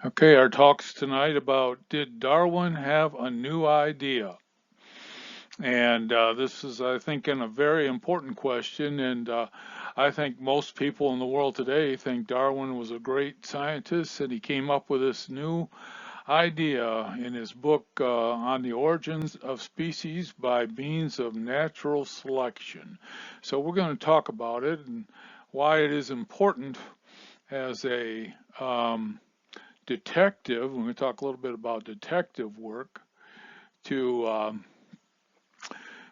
Okay, our talk's tonight about did Darwin have a new idea? And this is, I think, a very important question. And I think most people in the world today think Darwin was a great scientist and he came up with this new idea in his book on the origins of species by means of natural selection. So we're going to talk about it and why it is important as a detective, when we talk a little bit about detective work, to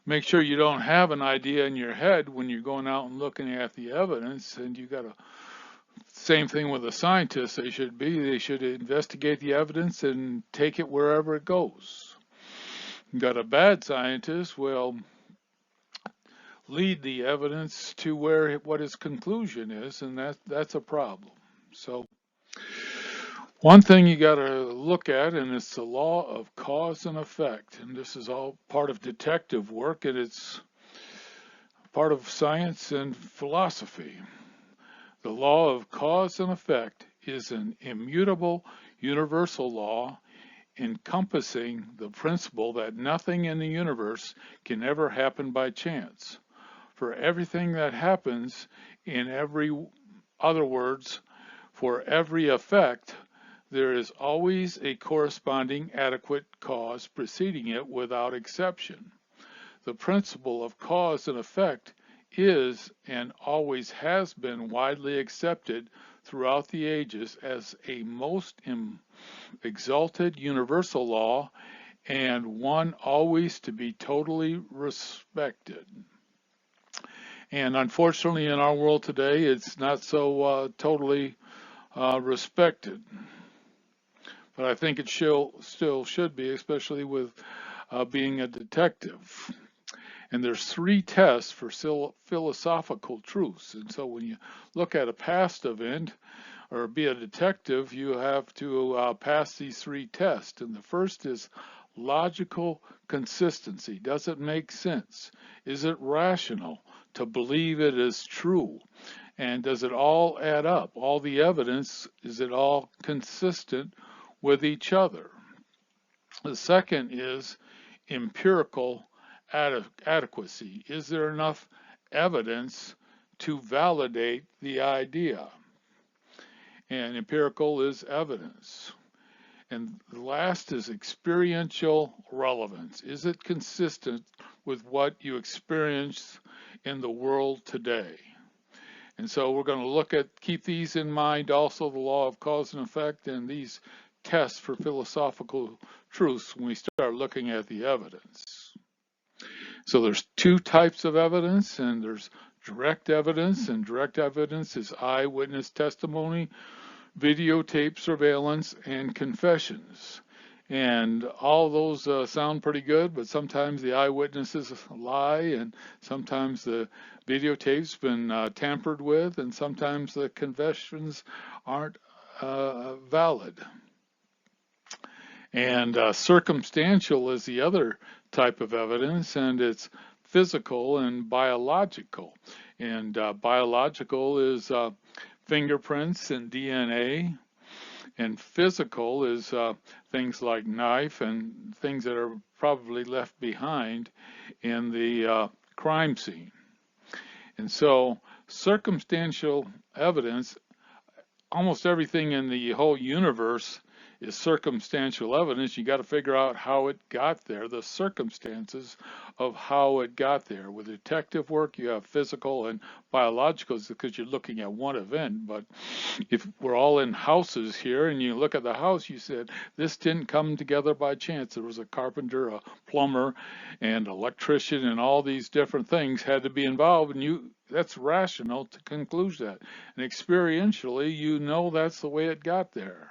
make sure you don't have an idea in your head when you're going out and looking at the evidence. And you got to, same thing with a scientist, they should investigate the evidence and take it wherever it goes. You got a bad scientist, well, lead the evidence to what his conclusion is, and that's a problem. So one thing you got to look at, and it's the law of cause and effect. And this is all part of detective work, and it's part of science and philosophy. The law of cause and effect is an immutable universal law encompassing the principle that nothing in the universe can ever happen by chance. For everything that happens, in every other words, for every effect, there is always a corresponding adequate cause preceding it without exception. The principle of cause and effect is and always has been widely accepted throughout the ages as a most exalted universal law and one always to be totally respected. And unfortunately, in our world today, it's not so totally respected. But I think it still should be, especially with being a detective. And there's three tests for philosophical truths. And so when you look at a past event or be a detective, you have to pass these three tests. And the first is logical consistency. Does it make sense? Is it rational to believe it is true? And does it all add up? All the evidence, is it all consistent with each other? The second is empirical adequacy. Is there enough evidence to validate the idea? And empirical is evidence. And the last is experiential relevance. Is it consistent with what you experience in the world today? And so we're going to keep these in mind, also the law of cause and effect and these tests for philosophical truths when we start looking at the evidence. So there's two types of evidence, and there's direct evidence, and direct evidence is eyewitness testimony, videotape surveillance, and confessions. And all those sound pretty good, but sometimes the eyewitnesses lie, and sometimes the videotape's been tampered with, and sometimes the confessions aren't valid. And circumstantial is the other type of evidence, and it's physical and biological. And biological is fingerprints and DNA, and physical is things like knife and things that are probably left behind in the crime scene. And so circumstantial evidence, almost everything in the whole universe is circumstantial evidence. You got to figure out how it got there, the circumstances of how it got there. With detective work, you have physical and biological because you're looking at one event. But if we're all in houses here and you look at the house, you said, this didn't come together by chance. There was a carpenter, a plumber, and electrician, and all these different things had to be involved. And that's rational to conclude that. And experientially, you know that's the way it got there.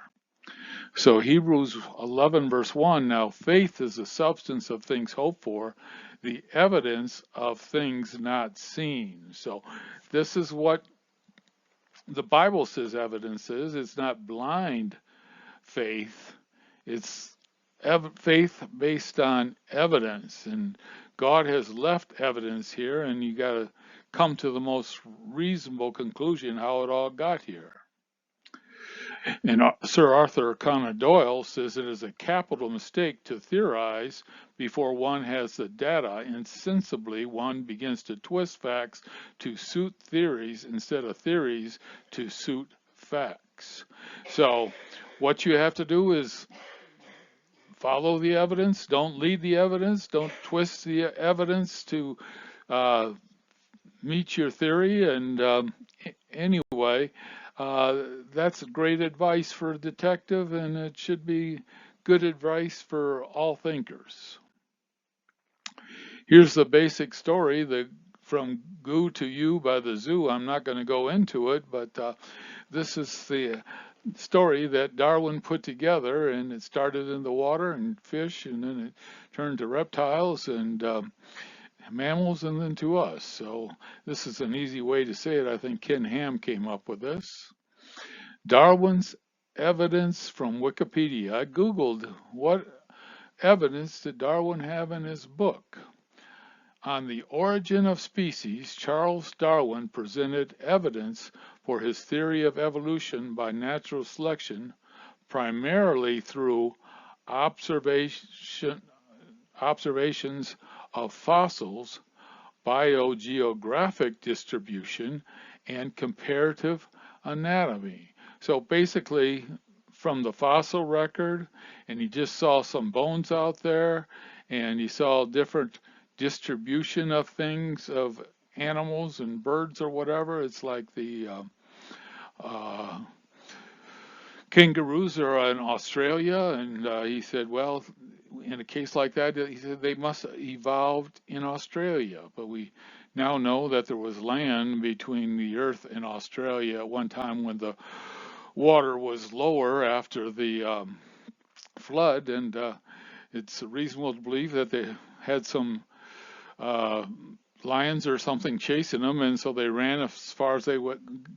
So Hebrews 11 verse 1, now faith is the substance of things hoped for, the evidence of things not seen. So this is what the Bible says evidence is. It's not blind faith. It's faith based on evidence. And God has left evidence here, and you got to come to the most reasonable conclusion how it all got here. And Sir Arthur Conan Doyle says it is a capital mistake to theorize before one has the data. Insensibly, one begins to twist facts to suit theories instead of theories to suit facts. So what you have to do is follow the evidence, don't lead the evidence, don't twist the evidence to uh, meet your theory. And anyway, that's great advice for a detective, and it should be good advice for all thinkers. Here's the basic story, from Goo to You by the Zoo. I'm not going to go into it, but this is the story that Darwin put together, and it started in the water and fish, and then it turned to reptiles and mammals, and then to us. So this is an easy way to say it. I think Ken Ham came up with this. Darwin's evidence from Wikipedia. I Googled what evidence did Darwin have in his book. On the origin of species, Charles Darwin presented evidence for his theory of evolution by natural selection, primarily through observations of fossils, biogeographic distribution, and comparative anatomy. So basically, from the fossil record, and he just saw some bones out there, and he saw different distribution of things, of animals and birds or whatever. It's like the uh, kangaroos are in Australia, and he said, well, in a case like that, he said they must have evolved in Australia. But we now know that there was land between the Earth and Australia at one time when the water was lower after the flood, and it's reasonable to believe that they had some uh, lions or something chasing them, and so they ran as far as they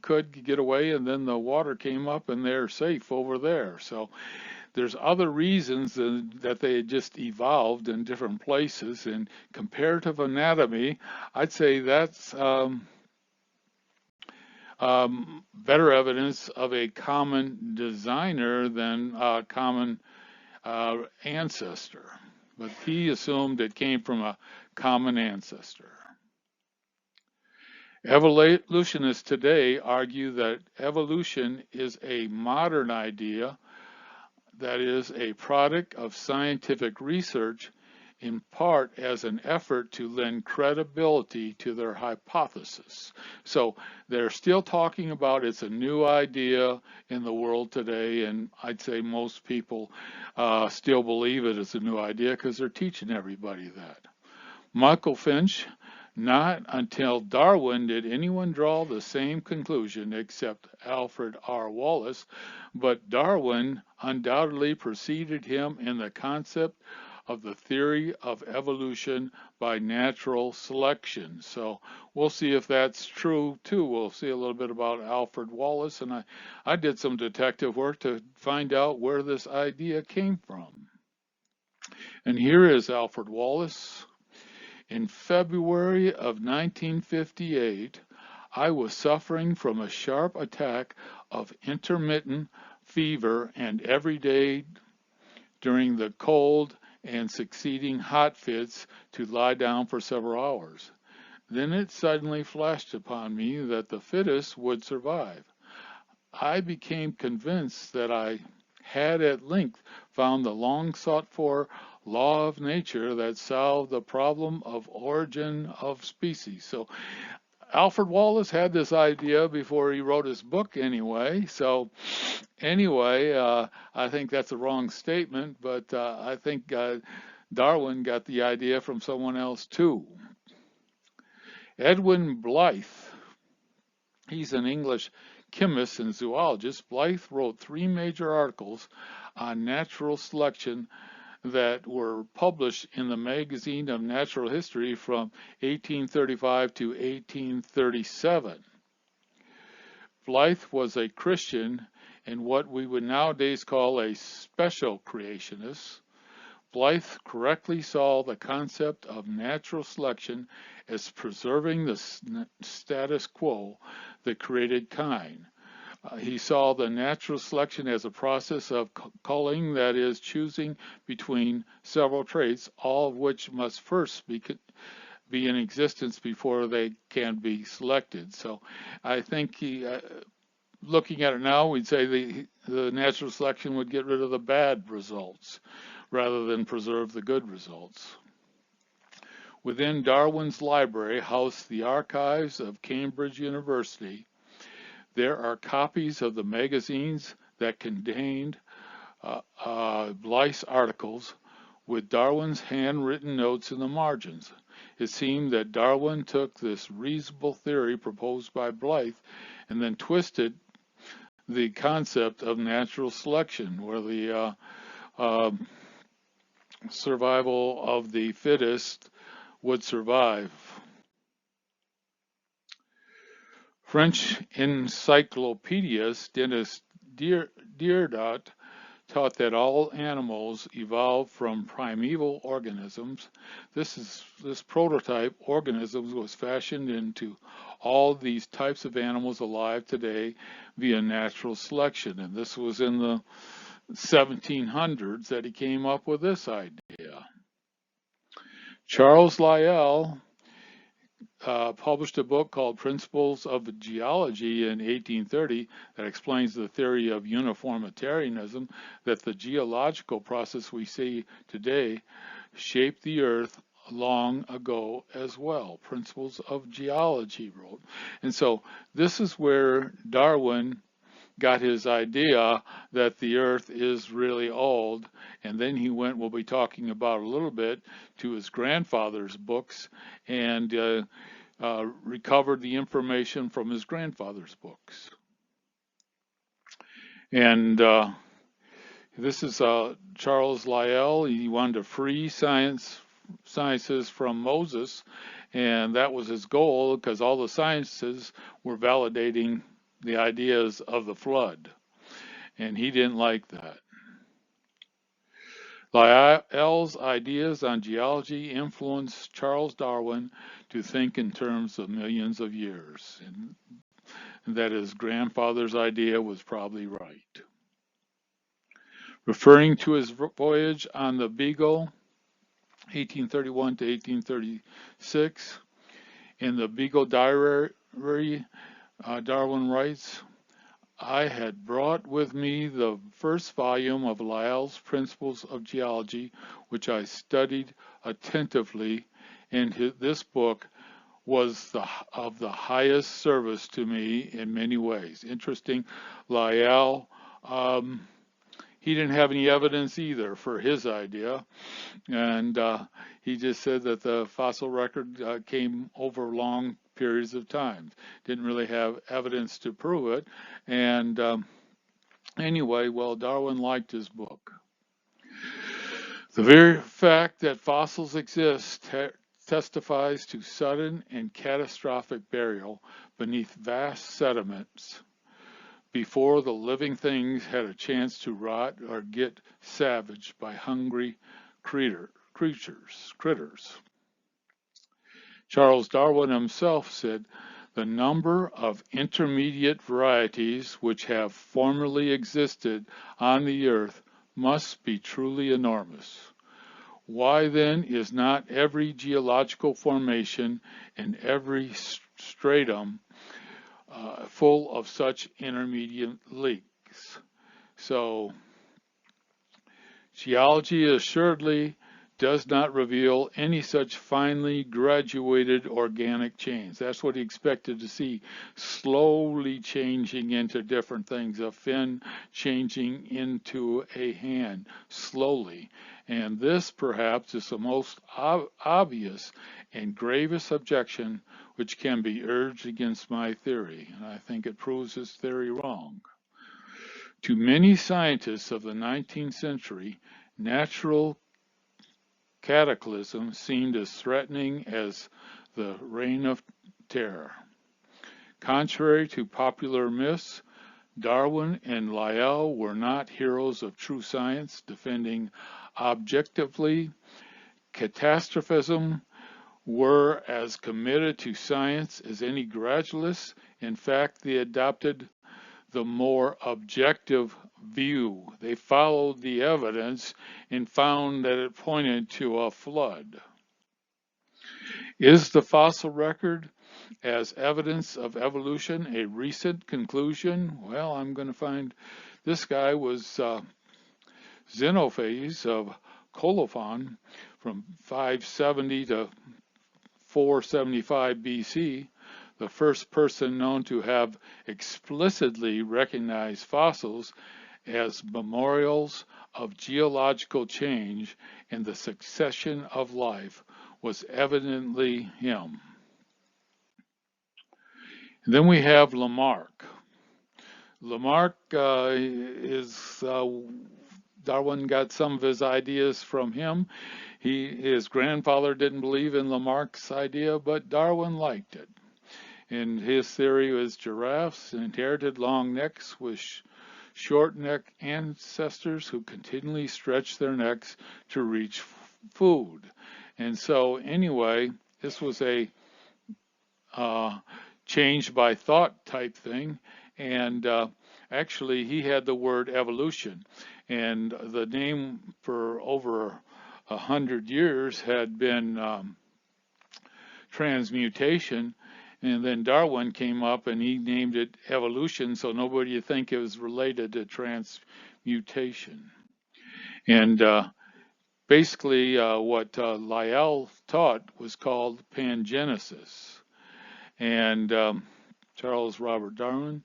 could get away, and then the water came up and they're safe over there. So there's other reasons that they had just evolved in different places. And comparative anatomy, I'd say that's better evidence of a common designer than a common ancestor. But he assumed it came from a common ancestor. Evolutionists today argue that evolution is a modern idea that is a product of scientific research, in part as an effort to lend credibility to their hypothesis. So they're still talking about it's a new idea in the world today, and I'd say most people still believe it is a new idea because they're teaching everybody that. Michael Finch, not until Darwin did anyone draw the same conclusion except Alfred R. Wallace, but Darwin undoubtedly preceded him in the concept of the theory of evolution by natural selection. So we'll see if that's true too. We'll see a little bit about Alfred Wallace, and I did some detective work to find out where this idea came from. And here is Alfred Wallace. In February of 1958, I was suffering from a sharp attack of intermittent fever, and every day during the cold and succeeding hot fits to lie down for several hours. Then it suddenly flashed upon me that the fittest would survive. I became convinced that I had at length found the long-sought-for law of nature that solved the problem of origin of species. So Alfred Wallace had this idea before he wrote his book anyway. So anyway, I think that's a wrong statement, but I think Darwin got the idea from someone else too. Edwin Blythe, he's an English chemist and zoologist. Blythe wrote 3 major articles on natural selection that were published in the Magazine of Natural History from 1835 to 1837. Blythe was a Christian and what we would nowadays call a special creationist. Blythe correctly saw the concept of natural selection as preserving the status quo, the created kind. He saw the natural selection as a process of culling, that is, choosing between several traits, all of which must first be in existence before they can be selected. So I think looking at it now, we'd say the natural selection would get rid of the bad results rather than preserve the good results. Within Darwin's library, housed the archives of Cambridge University, there are copies of the magazines that contained Blyth's articles with Darwin's handwritten notes in the margins. It seemed that Darwin took this reasonable theory proposed by Blyth and then twisted the concept of natural selection, where the survival of the fittest would survive. French encyclopedist Denis Diderot taught that all animals evolved from primeval organisms. This prototype organism was fashioned into all these types of animals alive today via natural selection. And this was in the 1700s that he came up with this idea. Charles Lyell published a book called Principles of Geology in 1830 that explains the theory of uniformitarianism, that the geological process we see today shaped the earth long ago as well. Principles of Geology wrote. And so this is where Darwin got his idea that the earth is really old, and then he went, we'll be talking about a little bit, to his grandfather's books and recovered the information from his grandfather's books. And this is Charles Lyell. He wanted to free sciences from Moses, and that was his goal because all the sciences were validating the ideas of the flood, and he didn't like that. Lyell's ideas on geology influenced Charles Darwin to think in terms of millions of years, and that his grandfather's idea was probably right. Referring to his voyage on the Beagle, 1831 to 1836, in the Beagle Diary, Darwin writes, I had brought with me the first volume of Lyell's Principles of Geology, which I studied attentively, and this book was of the highest service to me in many ways. Interesting, Lyell, he didn't have any evidence either for his idea, and he just said that the fossil record came over long periods of time. Didn't really have evidence to prove it. And anyway, well, Darwin liked his book. The very fact that fossils exist testifies to sudden and catastrophic burial beneath vast sediments before the living things had a chance to rot or get savaged by hungry critters. Charles Darwin himself said, the number of intermediate varieties which have formerly existed on the earth must be truly enormous. Why then is not every geological formation and every stratum full of such intermediate links? So, geology assuredly does not reveal any such finely graduated organic chains. That's what he expected to see, slowly changing into different things, a fin changing into a hand, slowly. And this, perhaps, is the most obvious and gravest objection which can be urged against my theory, and I think it proves his theory wrong. To many scientists of the 19th century, natural cataclysm seemed as threatening as the Reign of Terror. Contrary to popular myths, Darwin and Lyell were not heroes of true science, defending objectively catastrophism, were as committed to science as any gradualists. In fact, they adopted the more objective view. They followed the evidence and found that it pointed to a flood. Is the fossil record as evidence of evolution a recent conclusion? Well, I'm going to find this guy was Xenophage of Colophon from 570 to 475 BC, the first person known to have explicitly recognized fossils as memorials of geological change and the succession of life, was evidently him. And then we have Lamarck. Lamarck Darwin got some of his ideas from him. His grandfather didn't believe in Lamarck's idea, but Darwin liked it. And his theory was giraffes inherited long necks with short neck ancestors who continually stretched their necks to reach food. And so anyway, this was a change by thought type thing. And actually, he had the word evolution. And the name for over 100 years had been transmutation. And then Darwin came up and he named it evolution, so nobody would think it was related to transmutation. And basically, what Lyell taught was called pangenesis. And Charles Robert Darwin,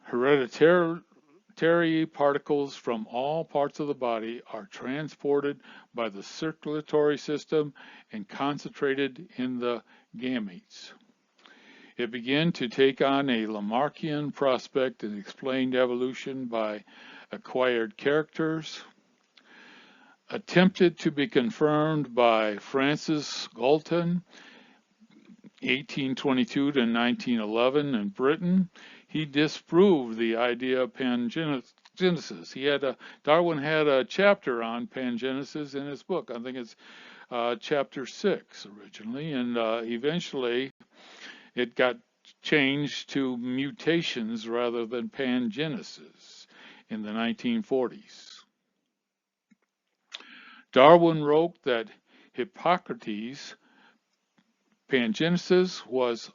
hereditary particles from all parts of the body are transported by the circulatory system and concentrated in the gametes. It began to take on a Lamarckian prospect and explained evolution by acquired characters, attempted to be confirmed by Francis Galton, 1822 to 1911 in Britain. He disproved the idea of pangenesis. Darwin had a chapter on pangenesis in his book. I think it's chapter 6 originally, and eventually it got changed to mutations rather than pangenesis in the 1940s. Darwin wrote that Hippocrates' pangenesis was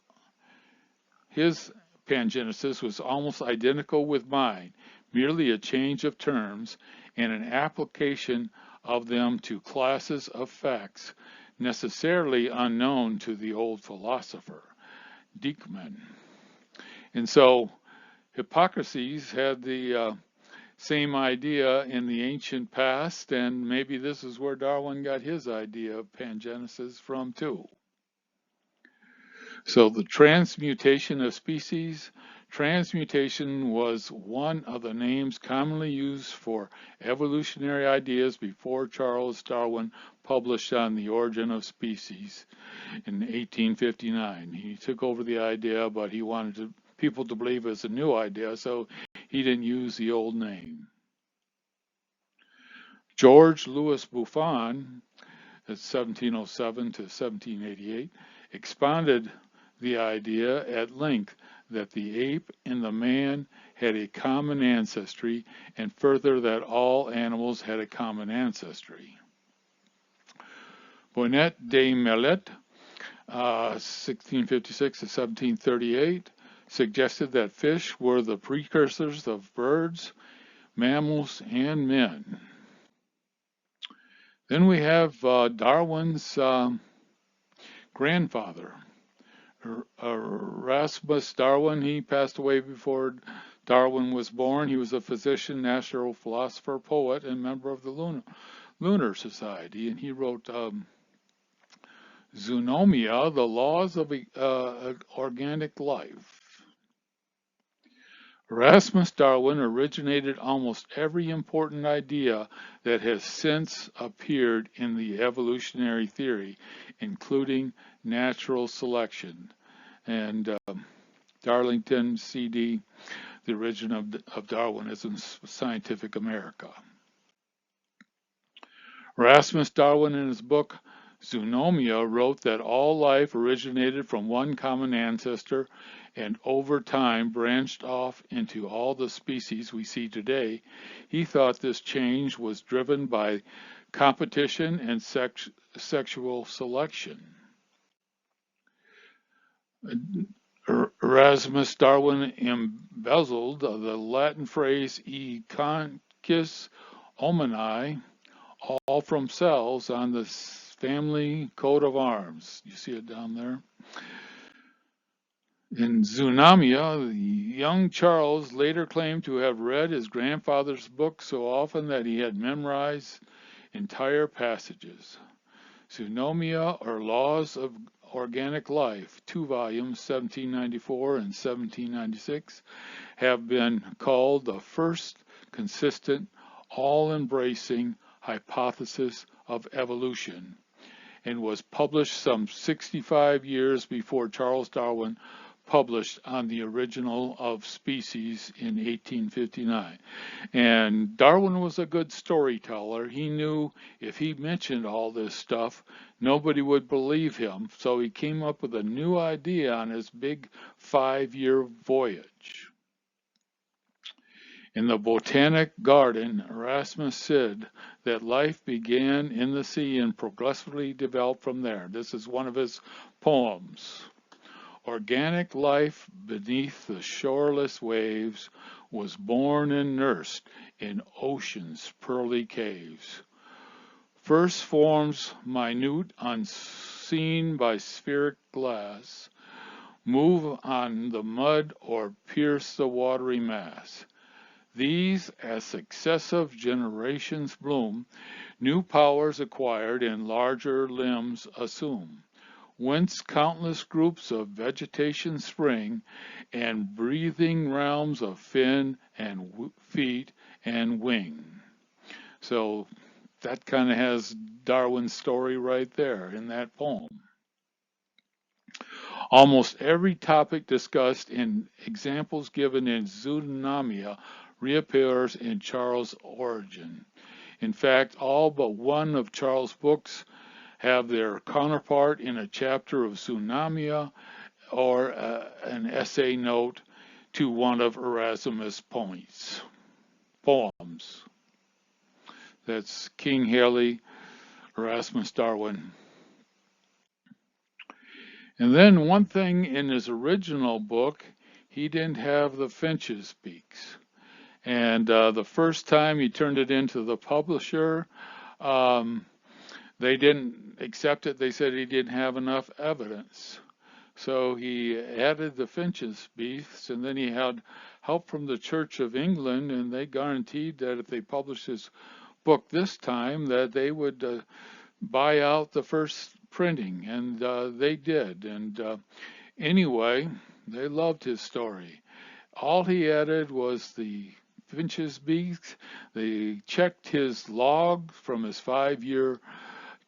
almost identical with mine, merely a change of terms and an application of them to classes of facts necessarily unknown to the old philosopher, Diekman. And so Hippocrates had the same idea in the ancient past, and maybe this is where Darwin got his idea of pangenesis from too. So the transmutation of species. Transmutation was one of the names commonly used for evolutionary ideas before Charles Darwin published on the origin of species in 1859. He took over the idea, but he wanted people to believe it was a new idea, so he didn't use the old name. George Louis Buffon, 1707 to 1788, expounded the idea at length that the ape and the man had a common ancestry, and further that all animals had a common ancestry. Bonnet de Mellet, 1656 to 1738, suggested that fish were the precursors of birds, mammals, and men. Then we have Darwin's grandfather, Erasmus Darwin. He passed away before Darwin was born. He was a physician, natural philosopher, poet, and member of the Lunar Society. And he wrote Zoonomia, the Laws of Organic Life. Erasmus Darwin originated almost every important idea that has since appeared in the evolutionary theory, including natural selection. And Darlington, C.D., The Origin of Darwinism, Scientific America. Erasmus Darwin, in his book Zoonomia, wrote that all life originated from one common ancestor and over time branched off into all the species we see today, he thought this change was driven by competition and sexual selection. Erasmus Darwin embezzled the Latin phrase "e conquis homini," all from cells on the family coat of arms. You see it down there? In Zunamia, young Charles later claimed to have read his grandfather's book so often that he had memorized entire passages. Zoonomia, or Laws of Organic Life, 2 volumes, 1794 and 1796, have been called the first consistent, all-embracing hypothesis of evolution, and was published some 65 years before Charles Darwin published on the original of species in 1859. And Darwin was a good storyteller. He knew if he mentioned all this stuff, nobody would believe him. So he came up with a new idea on his big 5-year voyage. In the Botanic Garden, Erasmus said that life began in the sea and progressively developed from there. This is one of his poems. Organic life beneath the shoreless waves was born and nursed in ocean's pearly caves. First forms minute, unseen by spheric glass, move on the mud or pierce the watery mass. These, as successive generations bloom, new powers acquired and larger limbs assume, whence countless groups of vegetation spring, and breathing realms of fin and feet and wing. So that kind of has Darwin's story right there in that poem. Almost every topic discussed in examples given in Zoonomia reappears in Charles' Origin. In fact, all but one of Charles' books have their counterpart in a chapter of Zoonomia or an essay note to one of Erasmus' poems. That's King Haley, Erasmus Darwin. And then one thing in his original book, he didn't have the finch's beaks. And the first time he turned it into the publisher, they didn't accept it. They said he didn't have enough evidence. So he added the finch's beaks, and then he had help from the Church of England, and they guaranteed that if they published his book this time, that they would buy out the first printing, and they did. And anyway, they loved his story. All he added was the finch's beaks. They checked his log from his 5-year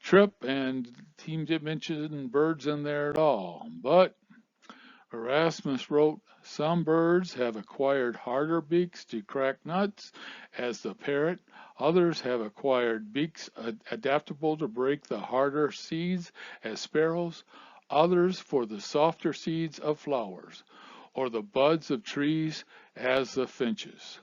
trip, and he didn't mention birds in there at all. But Erasmus wrote, some birds have acquired harder beaks to crack nuts, as the parrot. Others have acquired beaks adaptable to break the harder seeds, as sparrows. Others for the softer seeds of flowers, or the buds of trees, as the finches.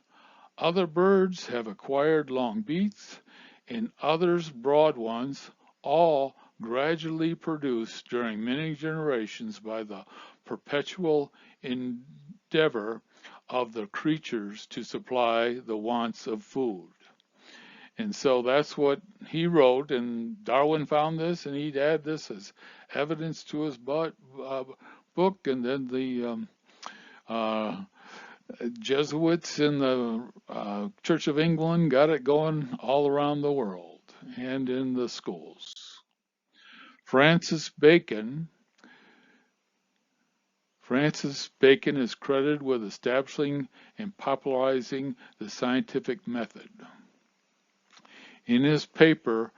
Other birds have acquired long beaks, and others broad ones, all gradually produced during many generations by the perpetual endeavor of the creatures to supply the wants of food. And so that's what he wrote, and Darwin found this, and he'd add this as evidence to his book, and then the Jesuits in the Church of England got it going all around the world and in the schools. Francis Bacon is credited with establishing and popularizing the scientific method. In his paper,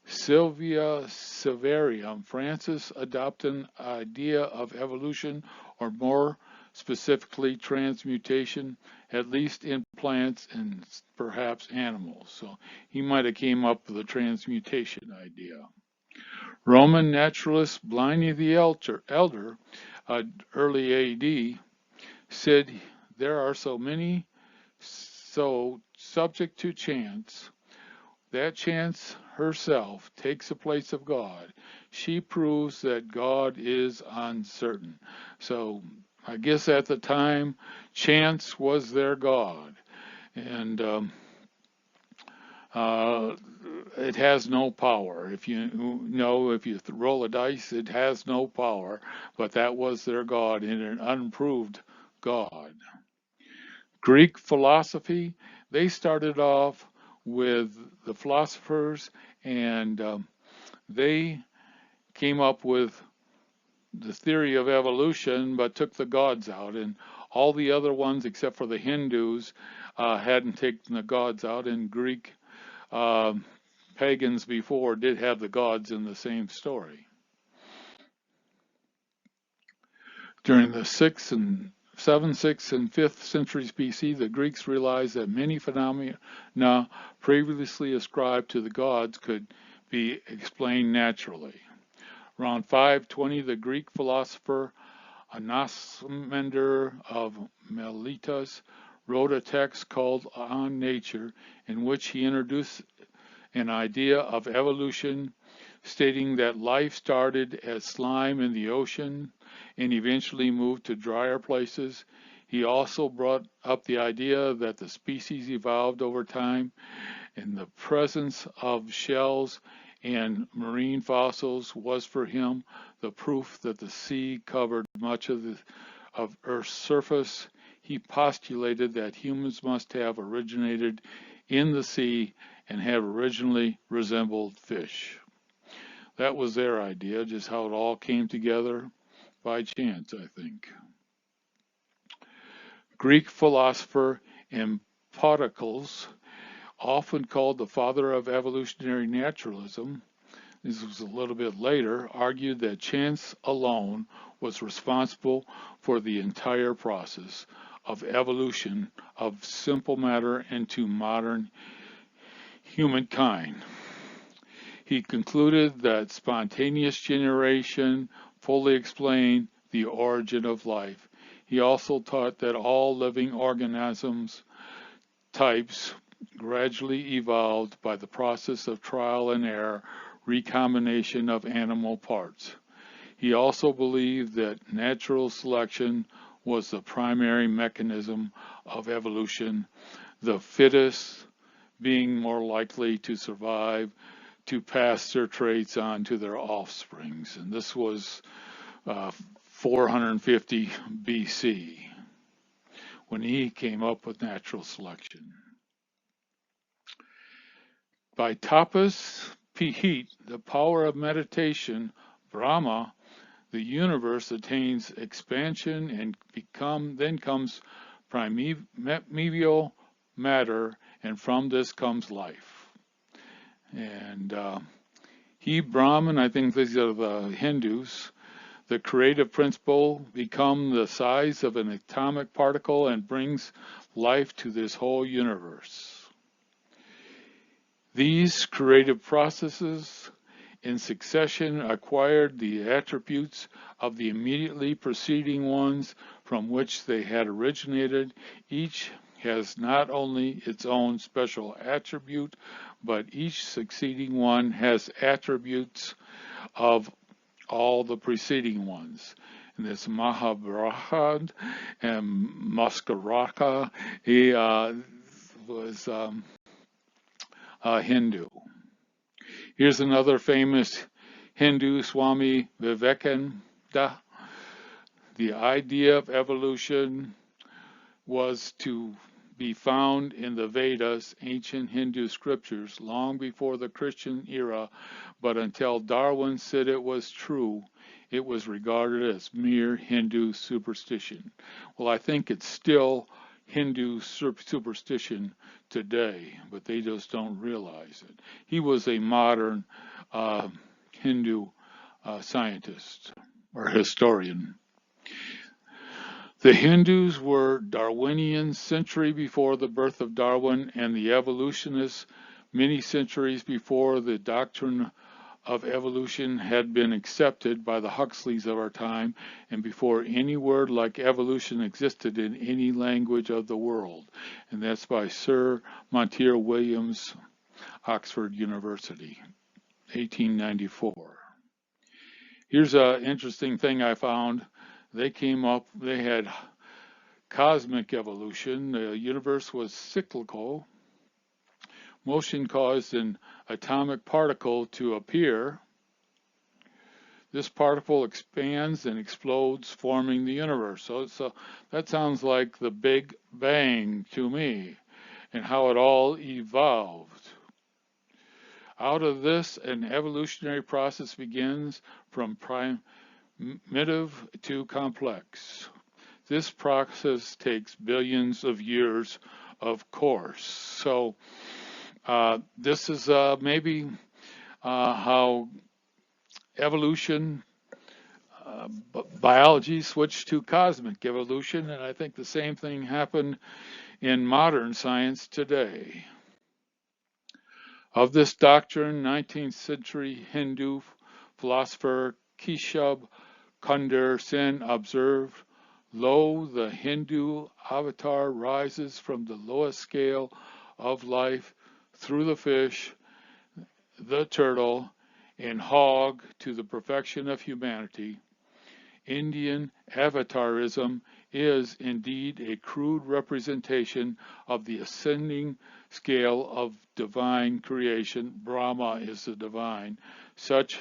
Sylvia Silvarium, Francis adopted an idea of evolution, or more specifically transmutation, at least in plants and perhaps animals. So he might have came up with a transmutation idea. Roman naturalist Pliny the Elder, early AD, said there are so many so subject to chance. That chance herself takes the place of God. She proves that God is uncertain. So I guess at the time, chance was their God. And uh, it has no power. If you know, if you roll a dice, it has no power. But that was their God and an unproved God. Greek philosophy, they started off with the philosophers and they came up with the theory of evolution but took the gods out. And all the other ones, except for the Hindus, hadn't taken the gods out. And Greek uh, pagans before did have the gods in the same story. During the 6th and 7th, 6th, and 5th centuries BC, the Greeks realized that many phenomena previously ascribed to the gods could be explained naturally. Around 520, the Greek philosopher Anaximander of Miletus wrote a text called On Nature, in which he introduced an idea of evolution, stating that life started as slime in the ocean and eventually moved to drier places. He also brought up the idea that the species evolved over time, and the presence of shells and marine fossils was for him the proof that the sea covered much of Earth's surface. He postulated that humans must have originated in the sea and have originally resembled fish. That was their idea, just how it all came together by chance, I think. Greek philosopher Empedocles, often called the father of evolutionary naturalism, this was a little bit later, argued that chance alone was responsible for the entire process of evolution of simple matter into modern humankind. He concluded that spontaneous generation fully explained the origin of life. He also taught that all living organisms types gradually evolved by the process of trial and error, recombination of animal parts. He also believed that natural selection was the primary mechanism of evolution, the fittest being more likely to survive to pass their traits on to their offsprings. And this was 450 BC when he came up with natural selection. By tapas pihit, the power of meditation, Brahma, the universe attains expansion and then comes primeval matter, and from this comes life. And he, Brahman, I think these are the Hindus, the creative principle become the size of an atomic particle and brings life to this whole universe. These creative processes in succession acquired the attributes of the immediately preceding ones from which they had originated. Each has not only its own special attribute, but each succeeding one has attributes of all the preceding ones. And this Mahabharata and Maskaraka, he was a Hindu. Here's another famous Hindu, Swami Vivekananda. The idea of evolution was to be found in the Vedas, ancient Hindu scriptures, long before the Christian era, but until Darwin said it was true, it was regarded as mere Hindu superstition. Well, I think it's still Hindu superstition today, but they just don't realize it. He was a modern Hindu scientist or historian. The Hindus were Darwinians century before the birth of Darwin, and the evolutionists many centuries before the doctrine of evolution had been accepted by the Huxleys of our time and before any word like evolution existed in any language of the world. And that's by Sir Monteiro Williams, Oxford University, 1894. Here's an interesting thing I found. They had cosmic evolution. The universe was cyclical. Motion caused an atomic particle to appear. This particle expands and explodes, forming the universe. So that sounds like the Big Bang to me, and how it all evolved. Out of this, an evolutionary process begins from primitive to complex. This process takes billions of years, of course. So this is maybe how evolution, biology switched to cosmic evolution, and I think the same thing happened in modern science today. Of this doctrine, 19th century Hindu philosopher Keshab Chandra Sen observed, "Lo, the Hindu avatar rises from the lowest scale of life through the fish, the turtle, and hog to the perfection of humanity. Indian avatarism is indeed a crude representation of the ascending scale of divine creation. Brahma is the divine. Such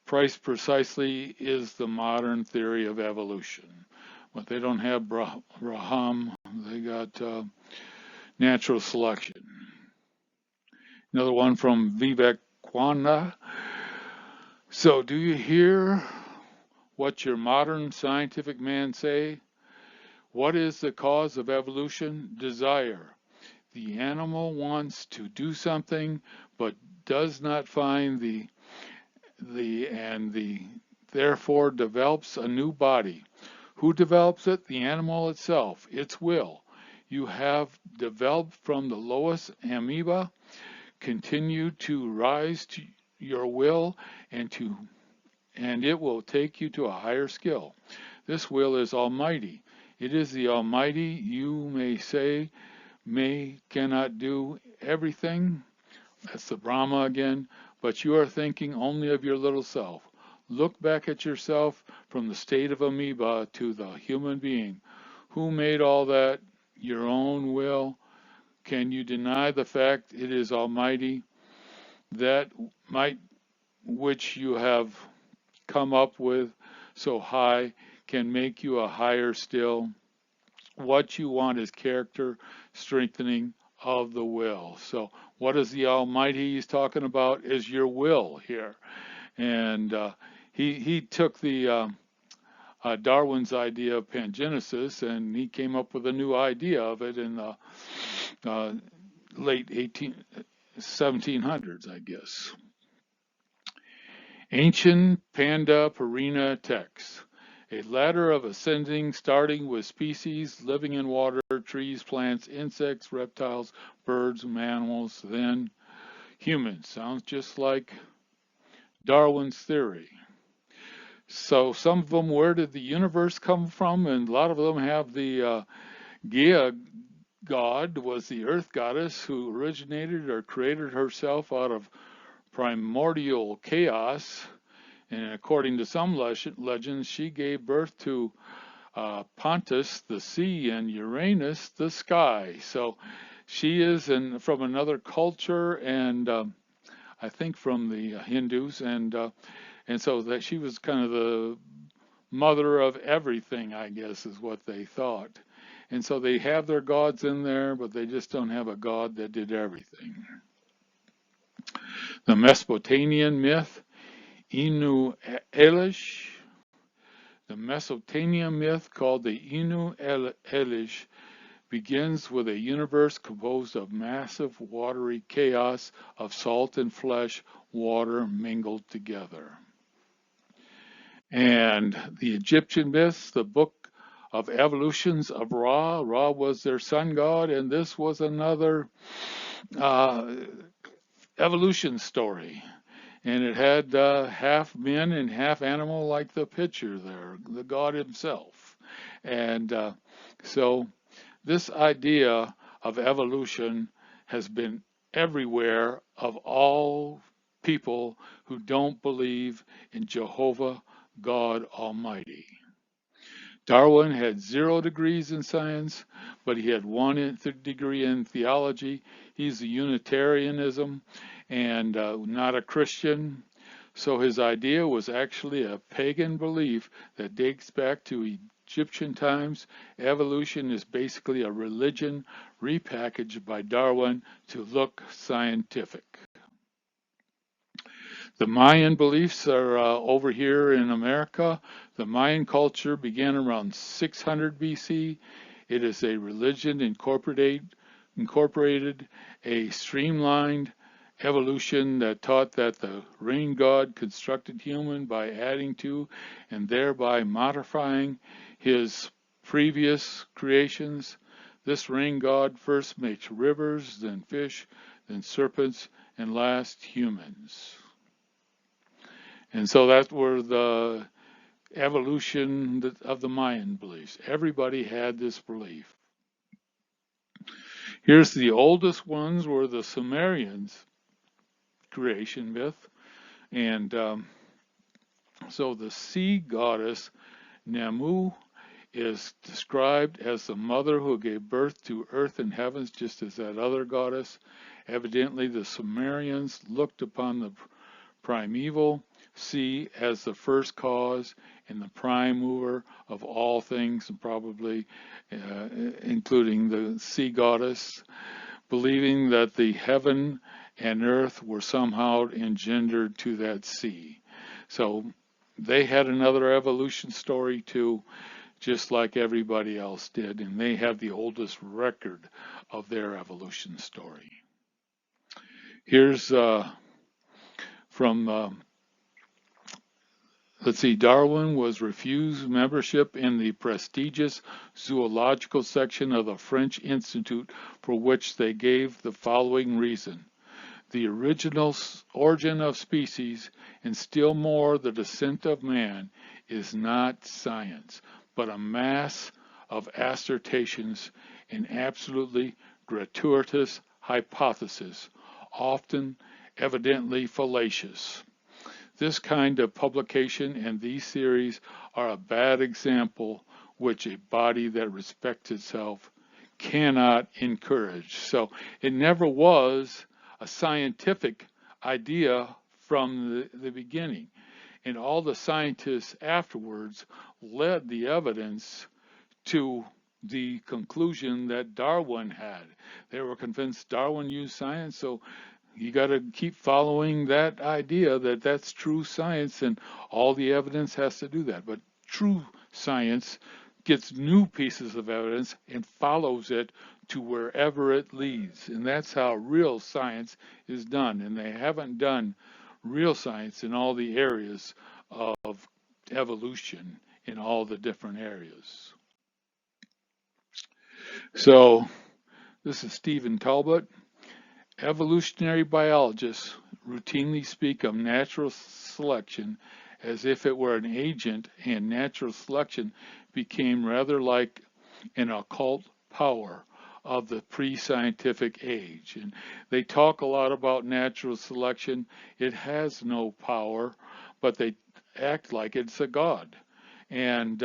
precisely is the modern theory of evolution." But they don't have Braham, they got natural selection. Another one from Vivekananda. "So do you hear what your modern scientific man say? What is the cause of evolution? Desire. The animal wants to do something, but does not find therefore develops a new body. Who develops it? The animal itself, its will. You have developed from the lowest amoeba, continue to rise to your will, and it will take you to a higher skill. This will is almighty. It is the almighty. You may say, cannot do everything. That's the Brahma again. But you are thinking only of your little self. Look back at yourself from the state of amoeba to the human being. Who made all that? Your own will. Can you deny the fact it is almighty? That might which you have come up with so high can make you a higher still. What you want is character strengthening of the will." So what is the almighty he's talking about is your will here. And he took the Darwin's idea of pangenesis, and he came up with a new idea of it in the late 1700s, I guess. Ancient Panda Purina text. A ladder of ascending, starting with species living in water, trees, plants, insects, reptiles, birds, mammals, then humans. Sounds just like Darwin's theory. So some of them, where did the universe come from? And a lot of them have the Gaia god was the earth goddess who originated or created herself out of primordial chaos. And according to some legends, she gave birth to Pontus, the sea, and Uranus, the sky. So she is from another culture, and I think from the Hindus, and so that she was kind of the mother of everything, I guess, is what they thought. And so they have their gods in there, but they just don't have a god that did everything. The Mesopotamian myth, Inu Elish. The Mesopotamian myth, called the Inu Elish, begins with a universe composed of massive watery chaos of salt and flesh, water mingled together. And the Egyptian myths, the book of evolutions of Ra. Ra was their sun god, and this was another evolution story. and it had half men and half animal, like the picture there, the God himself. And so this idea of evolution has been everywhere of all people who don't believe in Jehovah God Almighty. Darwin had 0 degrees in science, but he had one degree in theology. He's a Unitarianism and not a Christian. So his idea was actually a pagan belief that dates back to Egyptian times. Evolution is basically a religion repackaged by Darwin to look scientific. The Mayan beliefs are over here in America. The Mayan culture began around 600 BC. It is a religion incorporated a streamlined evolution that taught that the rain god constructed human by adding to and thereby modifying his previous creations. This rain god first makes rivers, then fish, then serpents, and last humans. And so that's where the evolution of the Mayan beliefs. Everybody had this belief. Here's the oldest ones were the Sumerians' creation myth. And so the sea goddess Namu is described as the mother who gave birth to earth and heavens, just as that other goddess. Evidently, the Sumerians looked upon the primeval sea as the first cause and the prime mover of all things, and probably including the sea goddess, believing that the heaven and earth were somehow engendered to that sea. So they had another evolution story too, just like everybody else did, and they have the oldest record of their evolution story. Here's from let's see, Darwin was refused membership in the prestigious zoological section of the French Institute, for which they gave the following reason: the original origin of species, and still more the descent of man, is not science, but a mass of assertions and absolutely gratuitous hypotheses, often evidently fallacious. This kind of publication and these theories are a bad example which a body that respects itself cannot encourage. So it never was a scientific idea from the beginning. And all the scientists afterwards led the evidence to the conclusion that Darwin had. They were convinced Darwin used science, so you got to keep following that idea that that's true science, and all the evidence has to do that. But true science gets new pieces of evidence and follows it to wherever it leads. And that's how real science is done. And they haven't done real science in all the areas of evolution in all the different areas. So this is Stephen Talbot. Evolutionary biologists routinely speak of natural selection as if it were an agent, and natural selection became rather like an occult power of the pre-scientific age. And they talk a lot about natural selection. It has no power, but they act like it's a god. And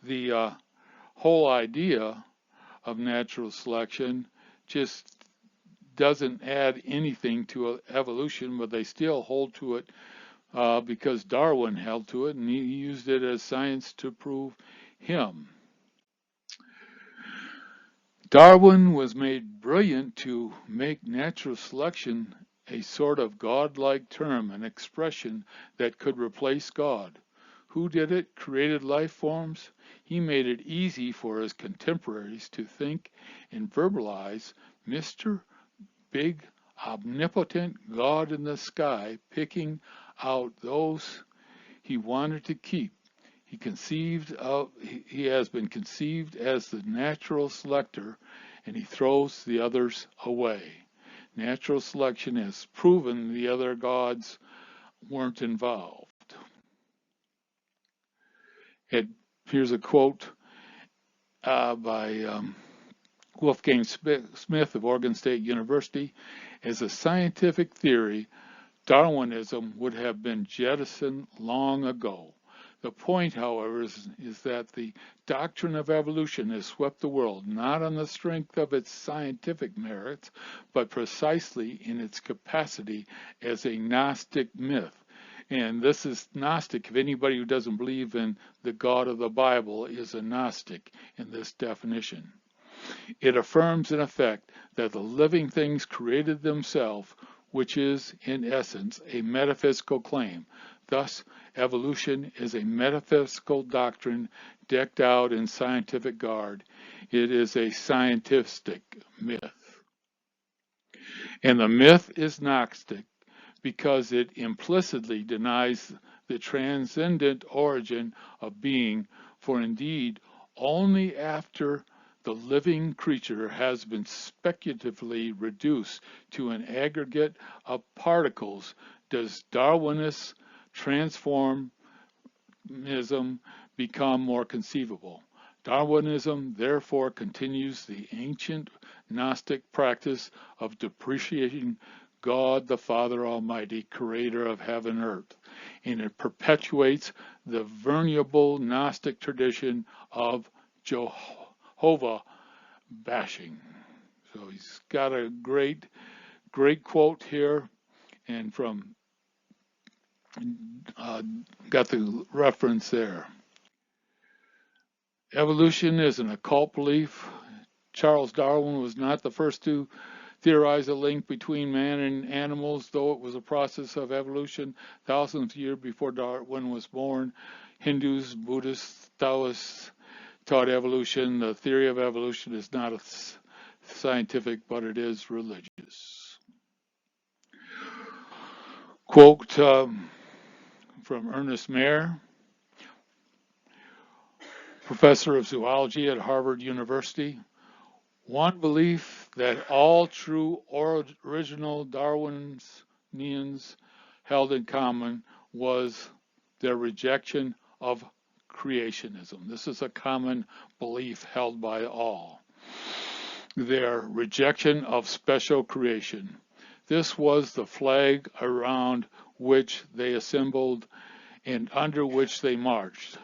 the whole idea of natural selection just doesn't add anything to evolution, but they still hold to it because Darwin held to it, and he used it as science to prove him. Darwin was made brilliant to make natural selection a sort of godlike term, an expression that could replace God. Who did it? Created life forms? He made it easy for his contemporaries to think and verbalize Mr. Big, omnipotent God in the sky, picking out those he wanted to keep. He has been conceived as the natural selector, and he throws the others away. Natural selection has proven the other gods weren't involved. Here's a quote by Wolfgang Smith of Oregon State University. As a scientific theory, Darwinism would have been jettisoned long ago. The point, however, is that the doctrine of evolution has swept the world not on the strength of its scientific merits, but precisely in its capacity as a Gnostic myth. And this is Gnostic. If anybody who doesn't believe in the God of the Bible is a Gnostic in this definition. It affirms, in effect, that the living things created themselves, which is, in essence, a metaphysical claim. Thus, evolution is a metaphysical doctrine decked out in scientific garb. It is a scientific myth. And the myth is Gnostic because it implicitly denies the transcendent origin of being, for indeed, only after the living creature has been speculatively reduced to an aggregate of particles does Darwinist transformism become more conceivable. Darwinism therefore continues the ancient Gnostic practice of depreciating God the Father Almighty, creator of heaven and earth, and it perpetuates the venerable Gnostic tradition of Jehovah bashing. So he's got a great quote here, and from got the reference there. Evolution is an occult belief. Charles Darwin was not the first to theorize a link between man and animals, though it was a process of evolution thousands of years before Darwin was born. Hindus, Buddhists, Taoists taught evolution. The theory of evolution is not scientific, but it is religious. Quote from Ernest Mayr, professor of zoology at Harvard University. One belief that all true original Darwinians held in common was their rejection of creationism. This is a common belief held by all. Their rejection of special creation. This was the flag around which they assembled and under which they marched.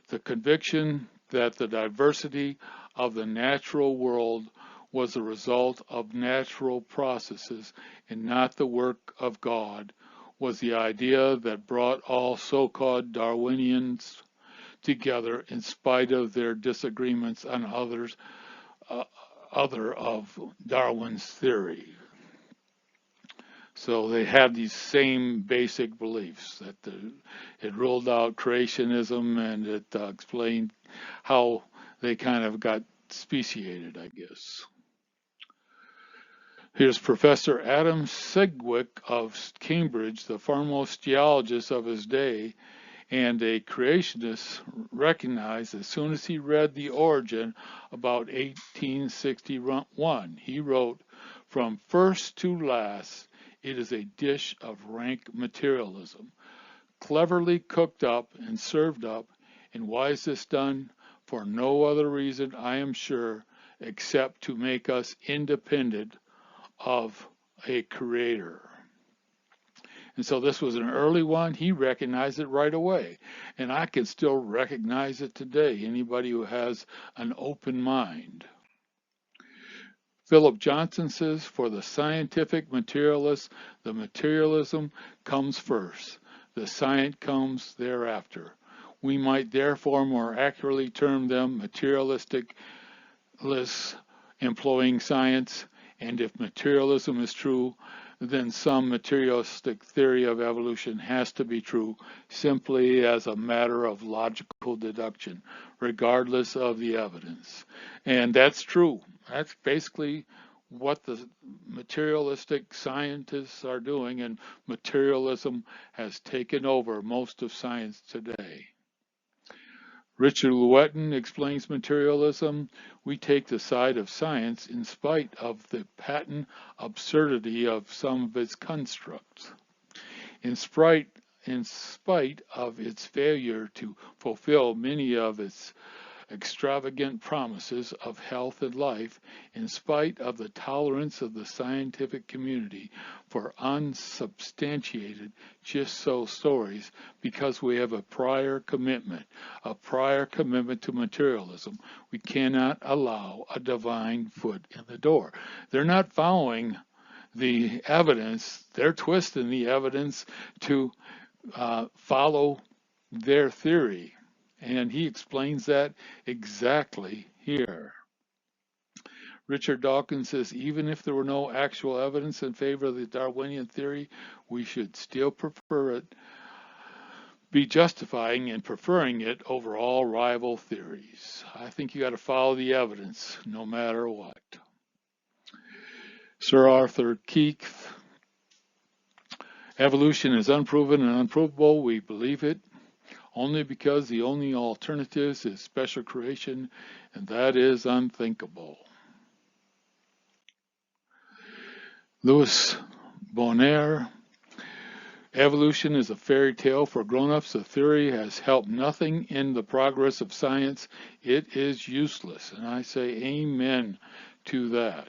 The conviction that the diversity of the natural world was the result of natural processes and not the work of God was the idea that brought all so-called Darwinians together in spite of their disagreements on other of Darwin's theory. So they had these same basic beliefs that it ruled out creationism, and it explained how they kind of got speciated, I guess. Here's Professor Adam Sedgwick of Cambridge, the foremost geologist of his day, and a creationist, recognized as soon as he read The Origin about 1861. He wrote, "From first to last, it is a dish of rank materialism, cleverly cooked up and served up. And why is this done? For no other reason, I am sure, except to make us independent of a creator." And so this was an early one. He recognized it right away. And I can still recognize it today, anybody who has an open mind. Philip Johnson says, for the scientific materialist, the materialism comes first. The science comes thereafter. We might therefore more accurately term them materialistic lists employing science, and if materialism is true, then some materialistic theory of evolution has to be true simply as a matter of logical deduction, regardless of the evidence. And that's true. That's basically what the materialistic scientists are doing, and materialism has taken over most of science today. Richard Lewettin explains materialism. We take the side of science in spite of the patent absurdity of some of its constructs. In spite of its failure to fulfill many of its extravagant promises of health and life, in spite of the tolerance of the scientific community for unsubstantiated just so stories, because we have a prior commitment to materialism, we cannot allow a divine foot in the door. They're not following the evidence, they're twisting the evidence to follow their theory. And he explains that exactly here. Richard Dawkins says, even if there were no actual evidence in favor of the Darwinian theory, we should still be justifying and preferring it over all rival theories. I think you got to follow the evidence no matter what. Sir Arthur Keith, evolution is unproven and unprovable. We believe it only because the only alternatives is special creation, and that is unthinkable. Louis Bonner, evolution is a fairy tale for grown-ups. The theory has helped nothing in the progress of science. It is useless, and I say amen to that.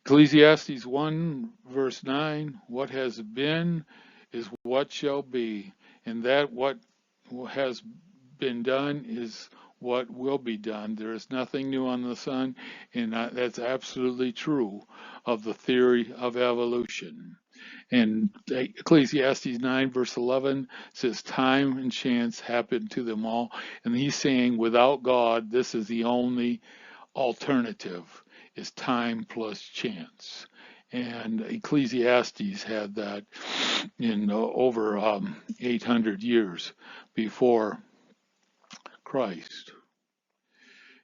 Ecclesiastes 1 verse 9, what has been is what shall be, and that what has been done is what will be done. There is nothing new under the sun, and that's absolutely true of the theory of evolution. And Ecclesiastes 9 verse 11 says time and chance happen to them all, and he's saying without God, this is the only alternative, is time plus chance. And Ecclesiastes had that in over 800 years before Christ.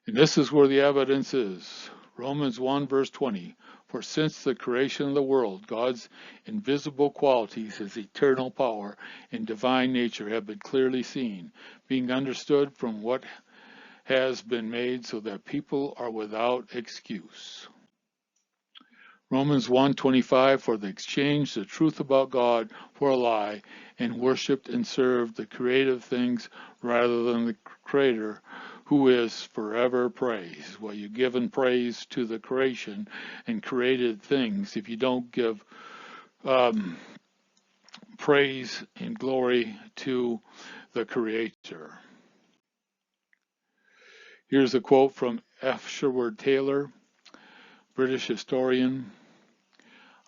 And this is where the evidence is. Romans 1 verse 20, for since the creation of the world, God's invisible qualities, his eternal power and divine nature have been clearly seen, being understood from what has been made, so that people are without excuse. Romans 1:25, for they exchanged the truth about God for a lie and worshipped and served the creative things rather than the Creator, who is forever praised. Well, you're giving praise to the creation and created things if you don't give praise and glory to the Creator. Here's a quote from F. Sherwood Taylor, British historian.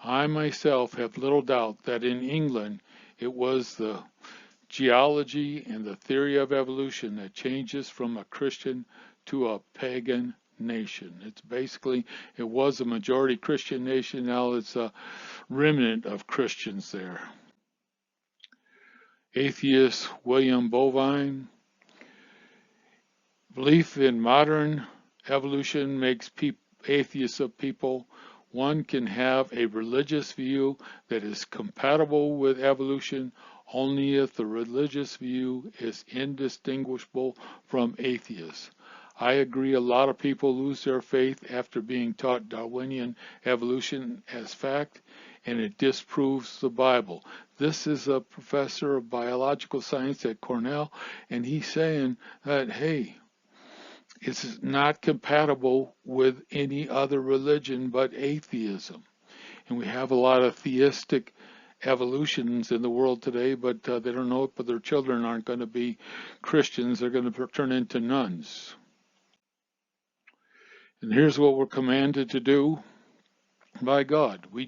I myself have little doubt that in England it was the geology and the theory of evolution that changes from a Christian to a pagan nation. It's basically, it was a majority Christian nation, now it's a remnant of Christians there. Atheist William Bovine, belief in modern evolution makes atheists of people. One can have a religious view that is compatible with evolution only if the religious view is indistinguishable from atheists. I agree a lot of people lose their faith after being taught Darwinian evolution as fact, and it disproves the Bible. This is a professor of biological science at Cornell, and he's saying that, hey, it's not compatible with any other religion but atheism. And we have a lot of theistic evolutions in the world today, but they don't know it, but their children aren't going to be Christians. They're going to turn into nuns. And here's what we're commanded to do by God. We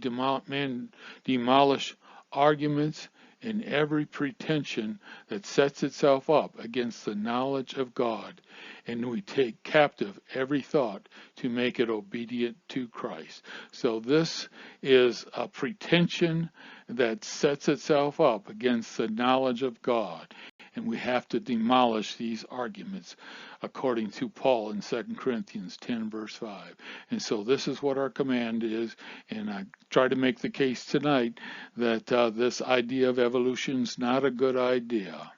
demolish arguments and every pretension that sets itself up against the knowledge of God, and we take captive every thought to make it obedient to Christ. So this is a pretension that sets itself up against the knowledge of God, and we have to demolish these arguments according to Paul in 2 Corinthians 10 verse 5. And so this is what our command is, and I try to make the case tonight that this idea of evolution is not a good idea.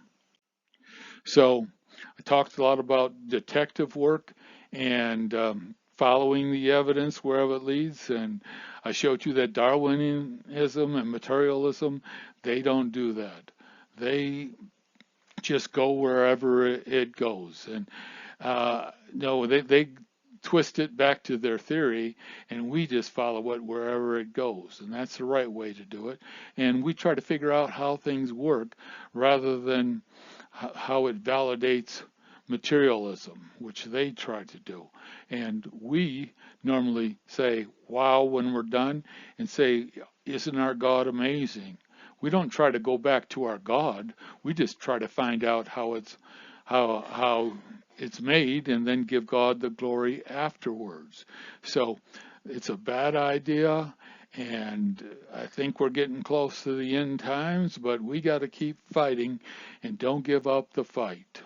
So I talked a lot about detective work and following the evidence wherever it leads. And I showed you that Darwinism and materialism, they don't do that. They just go wherever it goes. And no, they twist it back to their theory, and we just follow it wherever it goes. And that's the right way to do it. And we try to figure out how things work rather than how it validates materialism, which they try to do. And we normally say, wow, when we're done, and say, isn't our God amazing? We don't try to go back to our God. We just try to find out how it's made and then give God the glory afterwards. So it's a bad idea, and I think we're getting close to the end times, but we got to keep fighting and don't give up the fight.